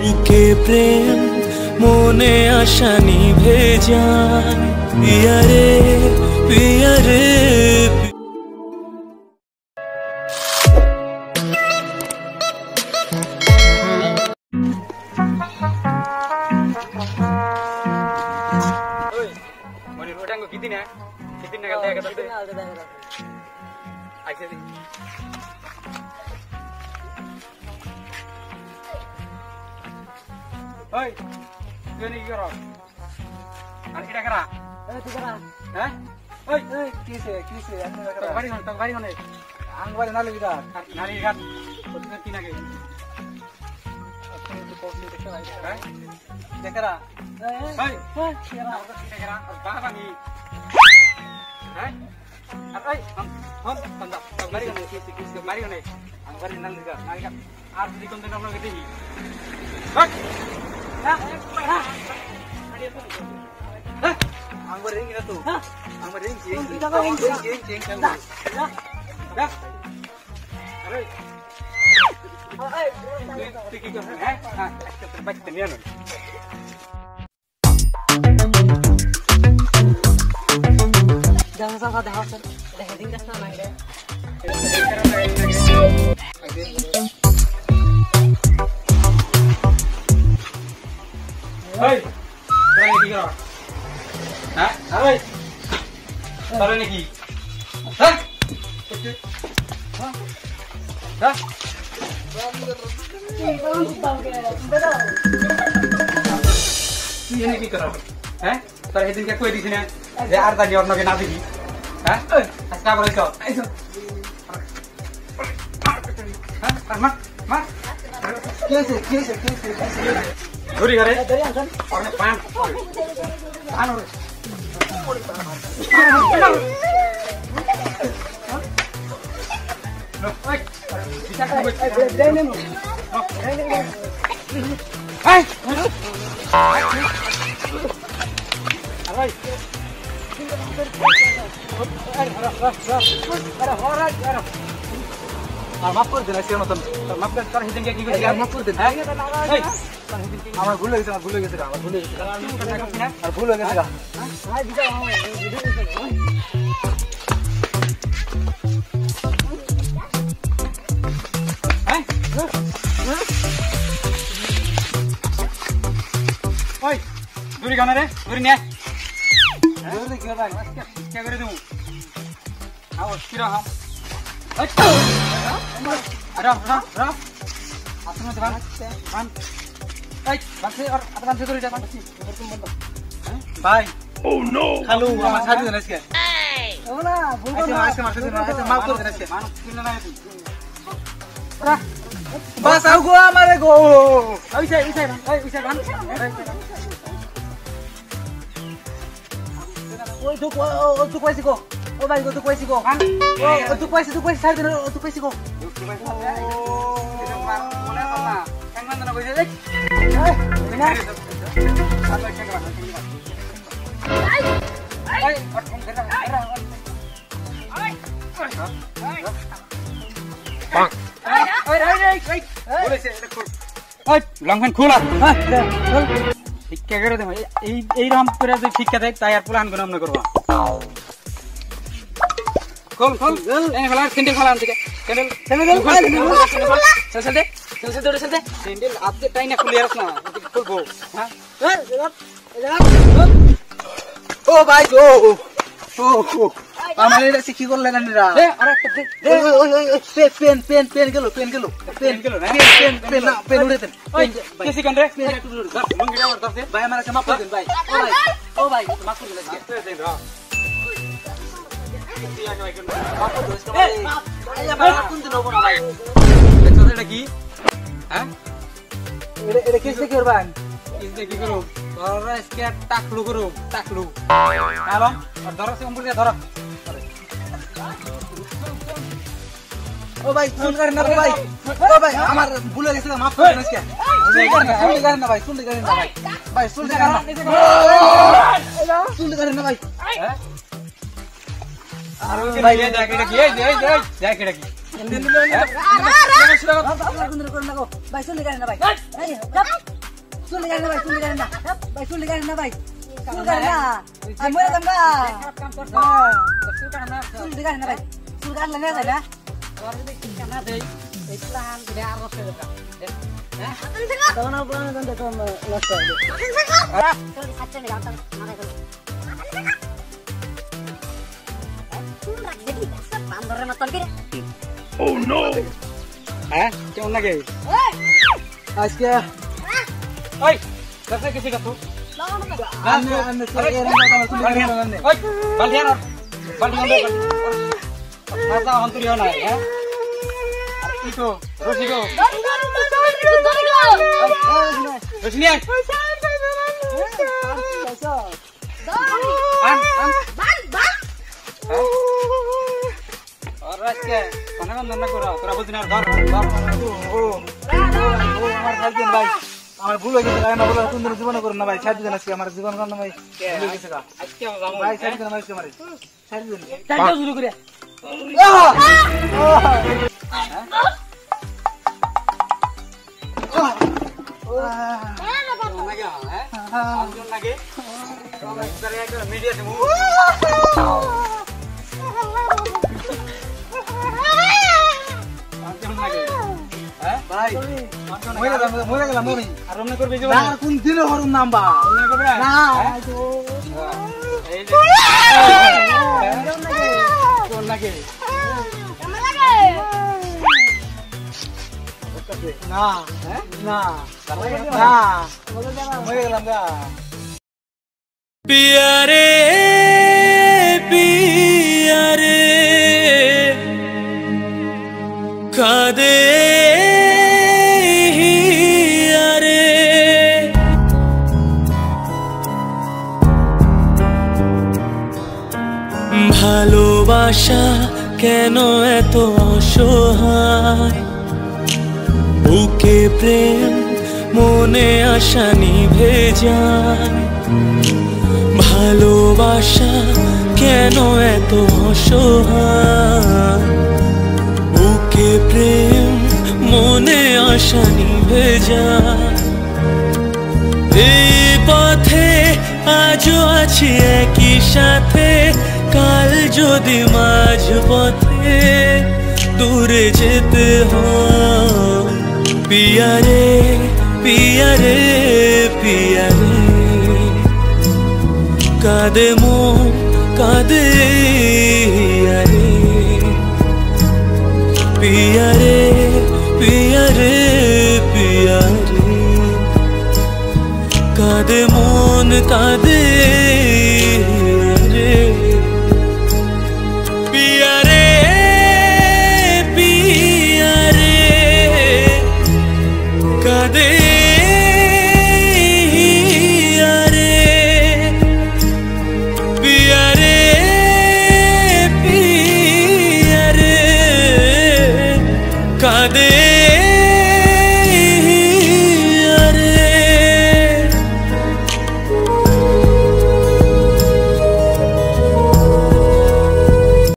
বুকে প্রেম মনে আশা নিভে যায় পিয়া রে পিয়া রে। Oi, ini kira. Ada kita kira. Tu kira. Hah? Oi, kise, tong bari mana? Angwar nali kita. Nari kan, betul kina ke? Aku tu kopi dekat lagi. Hah? Dekara. Oi, kira. kita kira. Apa ni? Hah? Oi, tong bari mana? Kise bari mana? Angwar nali kan. Arti di konten orang kita ni. Hah? Anggur ring kita tu. Anggur ring cing. Cing. Dah. Aray. Tiki ko. Terbaik tenian. Jangan salah dah hasil. Dah heading dah sana ada. Hei, taruh lagi kau. Hah? Hei, taruh lagi. Hah? Hah? Ini lagi kau. Hah? Taruh hedin kau di sini. Dia arta di orang nak nabi. Hah? Asal apa kau? Hah? Mat. Kise. Guri करे Dari angkan. और पान और bisa kan माफ कर देना से मतलब माफ कर हिदन क्या की माफ कर देना আমার ভুল হয়ে গেছে আর ভুল হয়ে গেছে Hai bisa mau. ओए दूरी कहां रे दूरी ने Dulu kira bang. क्या करे तू आओ किरा हम अरे आसन में जवान Bangsa और apa bangsa tu dia bangsa? Bye. Oh no. Kalau sama satu jenis ke? Oh lah, bukan. Macam maaf tu jenis ke? Mana kena nak itu? Ora. Bas aku gua mare go. Bisa kan? Oh tu kuai siko. Oh baik tu kuai siko. Oh tu kuai saya tu kuai siko. Boleh apa? Yang mana nak boleh? Benar. लंघन खोला क्या करे थे यही राम करे तो ठीक कहते तैयार पुलान को नाम न करवा खोल ए खोला कैंडल खोला ठीक है कैंडल चल दे कैंडल आपके टाइम ना खुले रखना खोल गो हां ओ भाई ओ हमारे इधर से की कर लेना निरा अरे पेन गेलो पेन उड़े थे कैसे कर रहे मंगी डावर तरफ से भाई हमारा से माफ कर दे भाई ओ भाई माफ कर दे माफ कर दो इसका भाई ये बात कौन दिन होगा भाई देखो तो लगी हैं ये कैसे कर भाई इसने की करो और इसके टाकलू करो टाकलू हेलो और धरो से ऊपर से धरो ओ भाई सुन करना भाई हमारा भूल गए इसका माफ कर देना इसके सुन करना भाई सुन करना भाई भाई ये जैकेट की ভাই চুলি কাটেন না ভাই চুলি কাটেন না ভাই চুলি কাটেন না ভাই চুলি কাটেন না ভাই চুল কাটেন না আমি মরে যাম গা চুল কাটেন না ভাই চুল কাটলে না যায় না তখন আপনার দেখুন নষ্ট হবে Oh no! হ্যাঁ কেমন লাগে আজকে ওই কাছে কিছু কাটো আমি ওই বালতি আনো বালতি মাথা অন্তরি হয় না হ্যাঁ কি তো রসি গো রসি নিয়ে আর আজকে কোনা কোন না করো তোরা বুঝিনা ধর আমার সাইকেল ভাই আমার ভুল হয়ে গেছে না বলে তুমি জীবন করুন না ভাই ছাড় দিন আজকে আমার জীবন কান্না ভাই ভুল হয়ে গেছে আজকে যাবো ভাই ছাড় দিন ভাই আমার ছাড় দিন টাইটা শুরু করে লাগে হ্যাঁ আমজন লাগে তারে একটা মিডিয়া দেবো আমজন লাগে হ্যাঁ ভাই মরে গেলাম আমি আর রমনা করবে যে না কোন দিনে হরুন নাম্বা রমনা করবে না এই যে কোন লাগে না না না মরে গেলাম গা पिया रे पिया रे कादे हिया रे ভালোবাসা কেন এত অসহায় বুকে প্রেম মনে আশা নিভে যায় ভালোবাসা কেন এত অসহায় বুকে প্রেম মনে আশা নিভে যায় এই পথে আজও আছি একই সাথে কাল যদি মাঝ পথে দূরে যেতে হয় পিয়া রে পিয়া রে পিয়া রে কাঁদে মন কাঁদে রে পিয়া রে পিয়া রে পিয়া রে কাঁদে মন কাঁদে রে পিয়া রে পিয়া রে কাঁদে কাঁদে